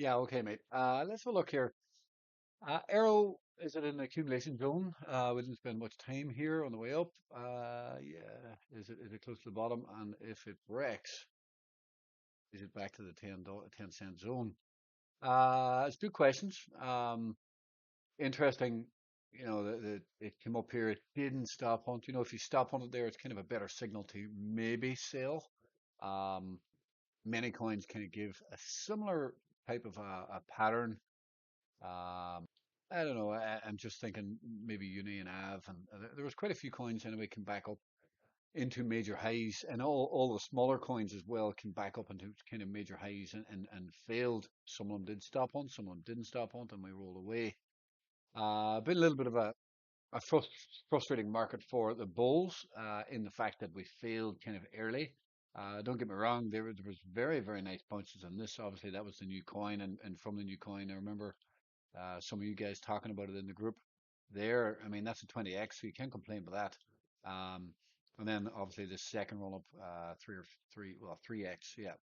Yeah, okay, mate. Let's have a look here. Arrow is it an accumulation zone? We didn't spend much time here on the way up. Yeah, is it close to the bottom? And if it breaks, is it back to the 10 cent zone? It's good questions. Interesting. It came up here. It didn't stop hunt. If you stop on it there, it's kind of a better signal to maybe sell. Um, Many coins kind of give a similar type of a pattern. I don't know. I'm just thinking maybe Uni and Av, and there was quite a few coins anyway can back up into major highs, and all the smaller coins as well can back up into kind of major highs and failed. Some of them did stop on, some of them didn't stop on, and we rolled away. Been a little bit of a frustrating market for the bulls in the fact that we failed kind of early. Don't get me wrong, there was very, very nice bounces on this. Obviously, that was the new coin, and from the new coin, I remember some of you guys talking about it in the group there. I mean, that's a 20x, so you can't complain about that. And then obviously the second roll up, well, 3x, yeah.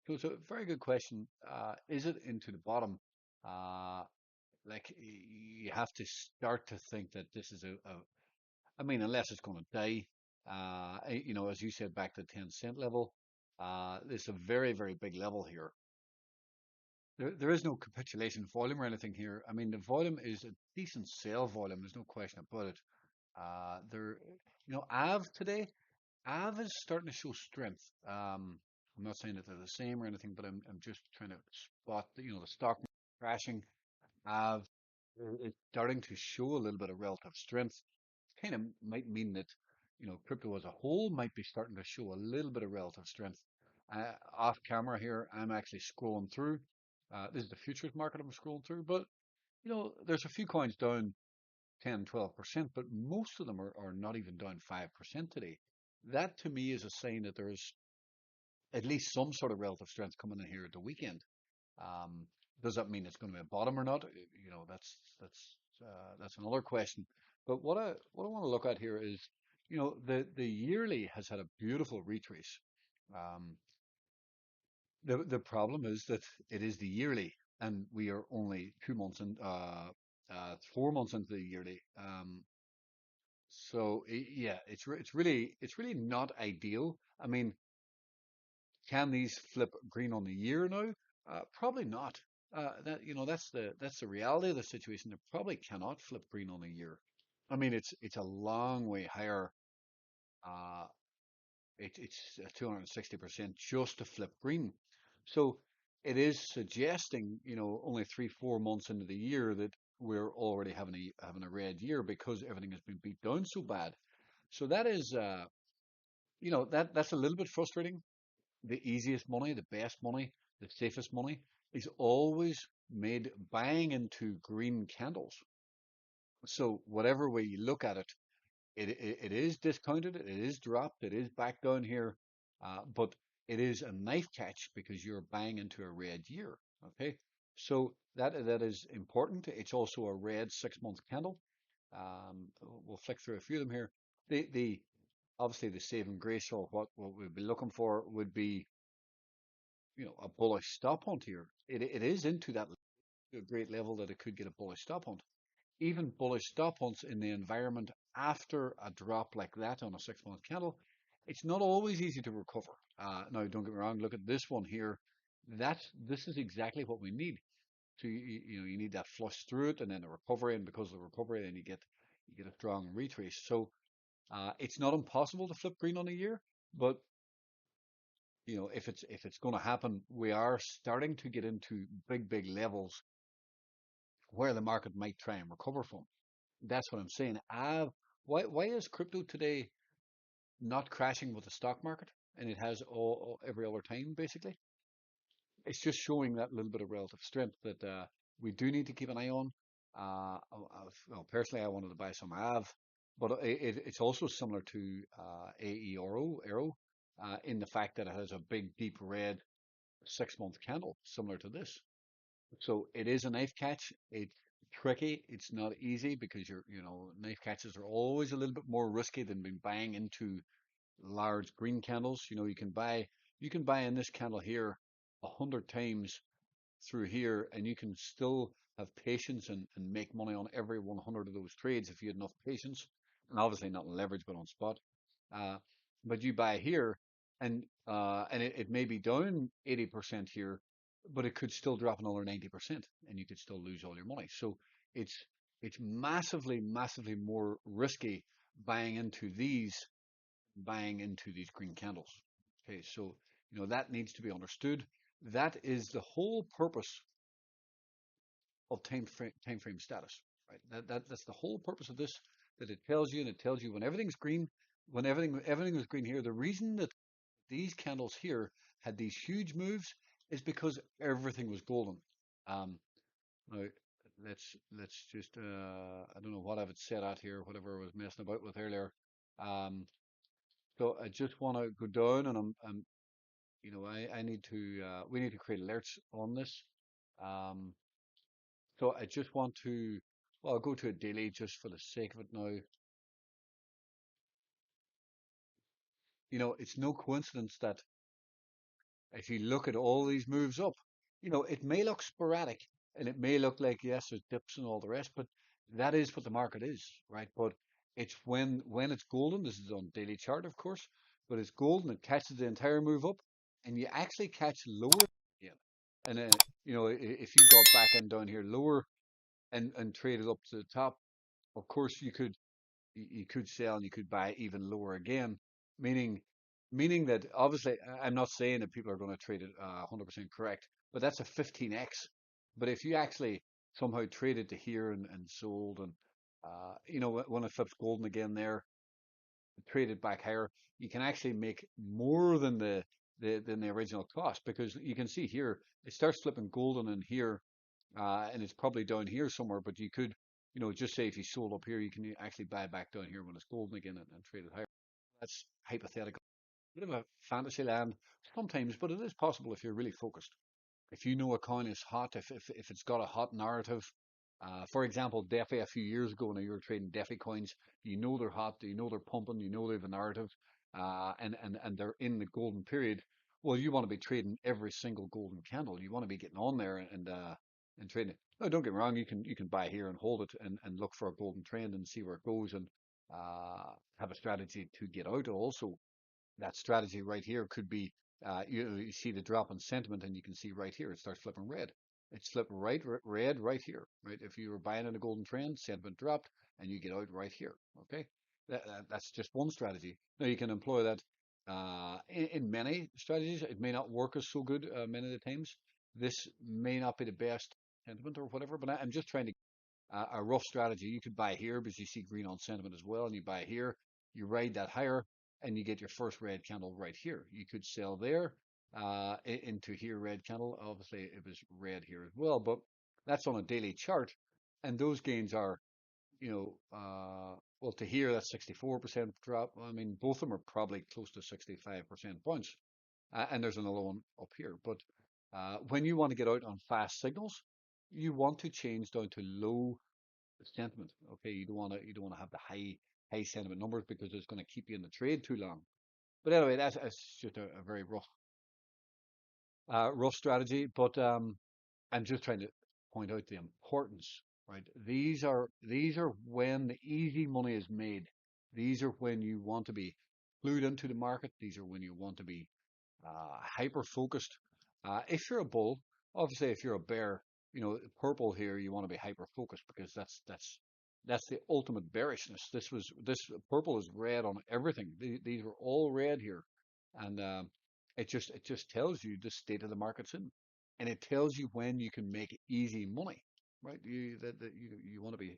So it's a very good question. Is it into the bottom? Uh, you have to start to think that this is I mean, unless it's going to die, as you said, back to 10 cent level, there's a very, very big level here. There is no capitulation volume or anything here. I mean, the volume is a decent sell volume. There's no question about it. There, AV today, AV is starting to show strength. I'm not saying that they're the same or anything, but I'm just trying to spot the stock crashing. AV is starting to show a little bit of relative strength. Kind of might mean that, crypto as a whole might be starting to show a little bit of relative strength. Off camera here, I'm actually scrolling through. This is the futures market I'm scrolling through, but there's a few coins down 10, 12%, but most of them are not even down 5% today. That to me is a sign that there's at least some sort of relative strength coming in here at the weekend. Um, does that mean it's going to be a bottom or not? That's another question. But what I want to look at here is, the yearly has had a beautiful retrace. Um, the problem is that it is the yearly, and we are only 2 months and 4 months into the yearly. Yeah, it's really not ideal. I mean, can these flip green on the year now? Probably not. That's the reality of the situation. They probably cannot flip green on the year. I mean, it's a long way higher. Uh, it's 260% just to flip green. So it is suggesting, only 3, 4 months into the year that we're already having a red year because everything has been beat down so bad. So that is, that's a little bit frustrating. The easiest money, the best money, the safest money is always made buying into green candles. So whatever way you look at it, it is discounted, it is dropped, it is back down here, but it is a knife catch because you're buying into a red year. Okay, so that is important. It's also a red 6 month candle. We'll flick through a few of them here. The obviously the saving grace or what we'd be looking for would be a bullish stop hunt here. It is into that great level that it could get a bullish stop hunt. Even bullish stop hunts in the environment after a drop like that on a 6 month candle, it's not always easy to recover. Now, don't get me wrong. Look at this one here. This is exactly what we need. So you need that flush through it and then a recovery, and because of the recovery, then you get a strong retrace. So it's not impossible to flip green on a year, but if it's going to happen, we are starting to get into big levels where the market might try and recover from. That's what I'm saying. Why is crypto today not crashing with the stock market? And it has every other time, basically. It's just showing that little bit of relative strength that we do need to keep an eye on. Well, personally, I wanted to buy some AV, but it's also similar to AERO, in the fact that it has a big, deep red 6 month candle, similar to this. So it is a knife catch. It's tricky. It's not easy because knife catches are always a little bit more risky than being buying into large green candles. You can buy in this candle here 100 times through here, and you can still have patience and make money on every 100 of those trades if you had enough patience, and obviously not on leverage but on spot. Uh, but you buy here, and it may be down 80% here, but it could still drop another 90%, and you could still lose all your money. So it's it's massively, massively more risky buying into these buying into these green candles. Okay, so that needs to be understood. That is the whole purpose of time frame status, right? That's the whole purpose of this. That it tells you, and it tells you when everything's green, when everything was green here. The reason that these candles here had these huge moves is because everything was golden. Um, Now let's just I don't know what I would set out here, whatever I was messing about with earlier. Um, so I just want to go down, and I need to we need to create alerts on this. Um, so I just want to, well, I'll go to a daily just for the sake of it now. It's no coincidence that if you look at all these moves up, it may look sporadic and it may look like, yes, there's dips and all the rest, but that is what the market is, right? But it's when it's golden, this is on daily chart, of course, but it's golden, it catches the entire move up, and you actually catch lower again. And if you got back and down here lower and traded up to the top, of course you could sell and you could buy even lower again, meaning meaning that obviously I'm not saying that people are going to trade it 100% correct, but that's a 15x. But if you actually somehow traded to here and sold, and when it flips golden again there, traded back higher, you can actually make more than the original cost, because you can see here it starts flipping golden in here, and it's probably down here somewhere, but you could, just say if you sold up here, you can actually buy back down here when it's golden again and trade it higher. That's hypothetical. Bit of a fantasy land sometimes, but it is possible if you're really focused. If you know a coin is hot, if it's got a hot narrative, for example, DeFi a few years ago when you were trading DeFi coins, they're hot, they're pumping, they have a narrative, and they're in the golden period. Well, you want to be trading every single golden candle. You want to be getting on there and trading it. No, don't get me wrong. You can buy here and hold it and look for a golden trend and see where it goes, and have a strategy to get out also. That strategy right here could be, you see the drop in sentiment, and you can see right here it starts flipping red. It's flipped red right here, right? If you were buying in a golden trend, sentiment dropped, and you get out right here. Okay, that's just one strategy. Now you can employ that in many strategies. It may not work as so good many of the times. This may not be the best sentiment or whatever, but I'm just trying to a rough strategy. You could buy here because you see green on sentiment as well, and you buy here, you ride that higher, and you get your first red candle right here. You could sell there into here, red candle. Obviously, it was red here as well, but that's on a daily chart, and those gains are, well, to here that's 64% drop. I mean, both of them are probably close to 65% bounce, and there's another one up here. But when you want to get out on fast signals, you want to change down to low sentiment. Okay, you don't want to have the high sentiment numbers because it's going to keep you in the trade too long. But anyway, that's just a very rough strategy. But I'm just trying to point out the importance, right? These are when the easy money is made. These are when you want to be glued into the market. These are when you want to be hyper focused. If you're a bull, obviously, if you're a bear, purple here, you want to be hyper focused because that's the ultimate bearishness. This purple is red on everything. These are all red here, and it just tells you the state of the market's in, and it tells you when you can make easy money, right? You want to be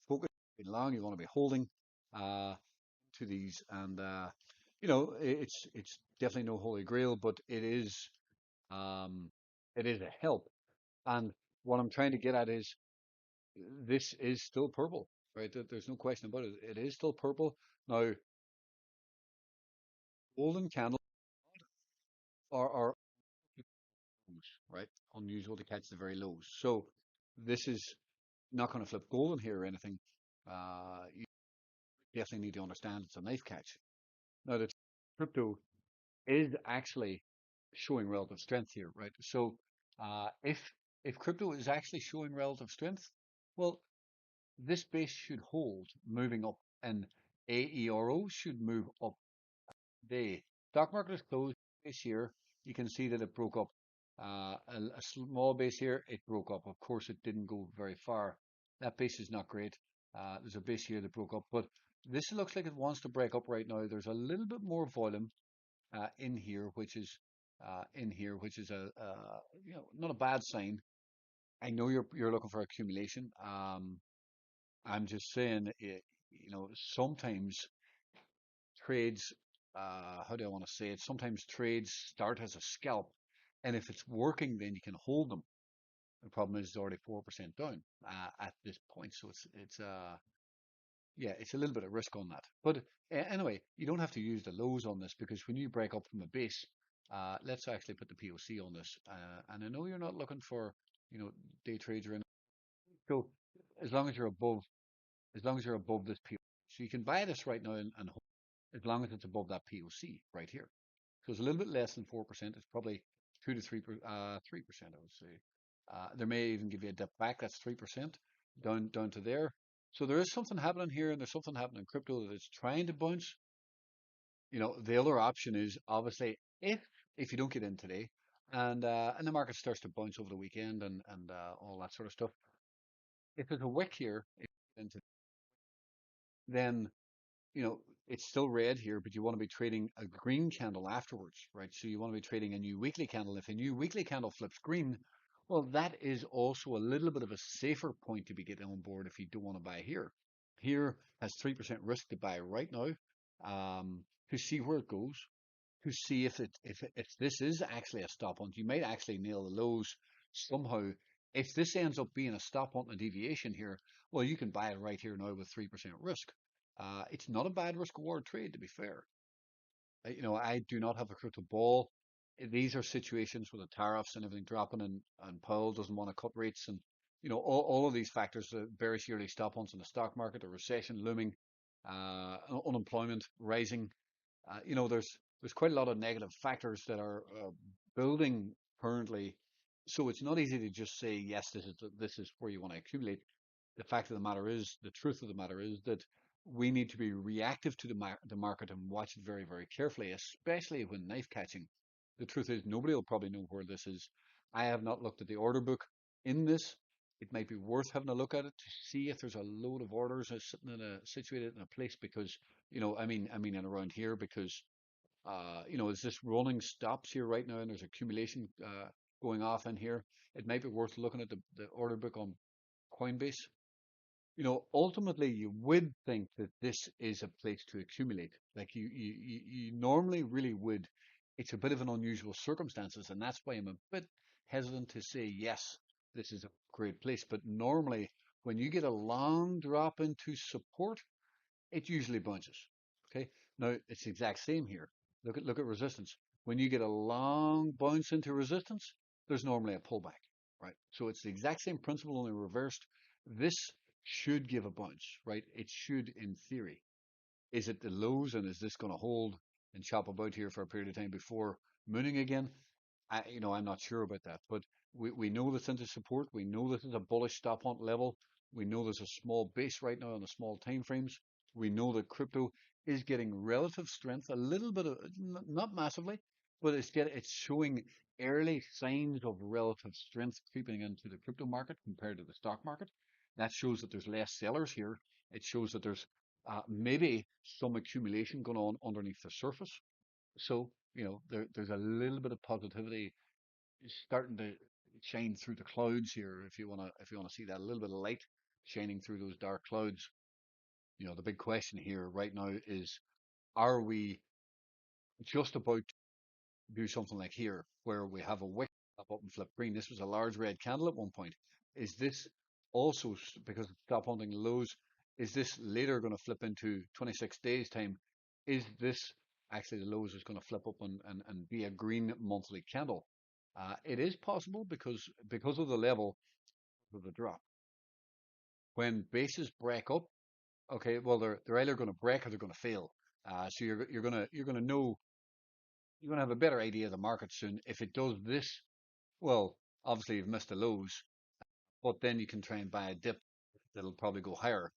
focused, be long, you want to be holding uh, to these, and it's definitely no holy grail, but um, it is a help. And what I'm trying to get at is this is still purple, right? There's no question about it. It is still purple. Now, golden candles are lows, right? Unusual to catch the very lows. So this is not going to flip golden here or anything. You definitely need to understand it's a knife catch. Now, the crypto is actually showing relative strength here, right? So if if crypto is actually showing relative strength, well, this base should hold moving up, and AERO should move up. The stock market is closed this year. You can see that it broke up a small base here. It broke up. Of course, it didn't go very far. That base is not great. There's a base here that broke up, but this looks like it wants to break up right now. There's a little bit more volume in here, which is a not a bad sign. I know you're looking for accumulation. I'm just saying, sometimes trades, how do I want to say it? Sometimes trades start as a scalp, and if it's working, then you can hold them. The problem is it's already 4% down at this point, so it's a little bit of risk on that. But anyway, you don't have to use the lows on this because when you break up from a base, let's actually put the POC on this. And I know you're not looking for, day trades or anything. So as long as you're above, as long as you're above this POC, so you can buy this right now and hold as long as it's above that POC right here. So it's a little bit less than 4%. It's probably 3%, I would say. There may even give you a dip back. That's 3% down to there. So there is something happening here, and there's something happening in crypto that is trying to bounce. The other option is obviously if you don't get in today, and the market starts to bounce over the weekend and all that sort of stuff. If there's a wick here, if you get into, then it's still red here, but you want to be trading a green candle afterwards, right? So you want to be trading a new weekly candle. If a new weekly candle flips green, well, that is also a little bit of a safer point to be getting on board if you don't want to buy here. Here has 3% risk to buy right now, to see where it goes, to see if this is actually a stop hunt. You might actually nail the lows somehow. If this ends up being a stop hunt and a deviation here, well, you can buy it right here now with 3% risk. It's not a bad risk reward trade, to be fair. I do not have a crystal ball. These are situations with the tariffs and everything dropping, and Powell doesn't want to cut rates, and all of these factors, the bearish yearly stop hunts in the stock market, a recession looming, unemployment rising. There's quite a lot of negative factors that are building currently. So it's not easy to just say yes, this is where you want to accumulate. The fact of the matter is, the truth of the matter is that we need to be reactive to the market and watch it very, very carefully, especially when knife catching. The truth is, nobody will probably know where this is. I have not looked at the order book in this. It might be worth having a look at it to see if there's a load of orders sitting situated in a place, because I mean and around here, because is this running stops here right now and there's accumulation going off in here. It might be worth looking at the order book on Coinbase. Ultimately, you would think that this is a place to accumulate. Like you normally really would. It's a bit of an unusual circumstances, and that's why I'm a bit hesitant to say yes, this is a great place. But normally, when you get a long drop into support, it usually bounces. Okay. Now it's the exact same here. Look at resistance. When you get a long bounce into resistance, there's normally a pullback, right? So it's the exact same principle, only reversed. This should give a bounce, right? It should, in theory. Is it the lows, and is this going to hold and chop about here for a period of time before mooning again? I'm not sure about that, but we know this into support. We know this is a bullish stop hunt level. We know there's a small base right now on the small time frames. We know that crypto is getting relative strength, a little bit of, not massively, but it's showing early signs of relative strength creeping into the crypto market compared to the stock market. That shows that there's less sellers here. It shows that there's maybe some accumulation going on underneath the surface. So, there's a little bit of positivity starting to shine through the clouds here. If you wanna see that, a little bit of light shining through those dark clouds. The big question here right now is, are we just about to do something like here, where we have a wick up and flip green? This was a large red candle at one point. Is this also, because of stop hunting lows, is this later going to flip into 26 days time? Is this actually the lows is going to flip up and be a green monthly candle? It is possible because of the level of the drop. When bases break up, okay, well they're either going to break or they're going to fail. So you're gonna know, you're gonna have a better idea of the market soon. If it does this, well, Obviously, you've missed the lows, but then you can try and buy a dip that'll probably go higher.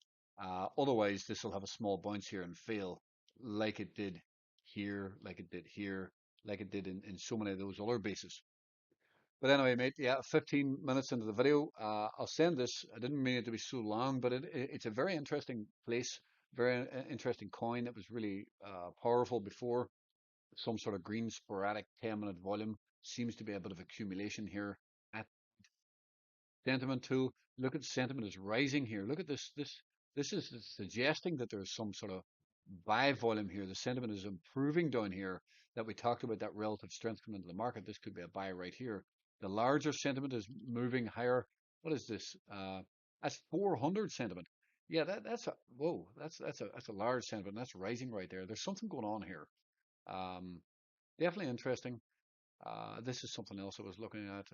Otherwise, this will have a small bounce here and fail, like it did here, like it did here, like it did in so many of those other bases. But anyway, mate, yeah, 15 minutes into the video, I'll send this. I didn't mean it to be so long, but it's a very interesting place, very interesting coin that was really powerful before. Some sort of green sporadic 10-minute volume. Seems to be a bit of accumulation here. At sentiment too. Look at sentiment is rising here. Look at this. This is suggesting that there's some sort of buy volume here. The sentiment is improving down here. That we talked about that relative strength coming into the market. This could be a buy right here. The larger sentiment is moving higher. What is this? That's 400 sentiment. Yeah, that's a whoa. That's a large sentiment. That's rising right there. There's something going on here. Um, Definitely interesting. This is something else I was looking at.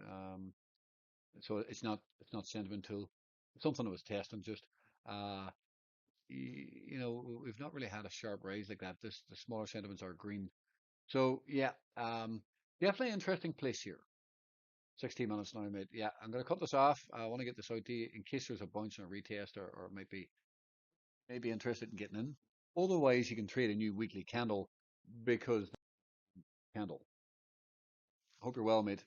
So it's not sentiment tool. It's something I was testing just. Uh, we've not really had a sharp rise like that. The smaller sentiments are green. So yeah, definitely interesting place here. 16 minutes now, mate. Yeah, I'm gonna cut this off. I want to get this out to you in case there's a bounce and a retest or maybe interested in getting in. Otherwise, you can trade a new weekly candle because candle. Hope you're well, mate.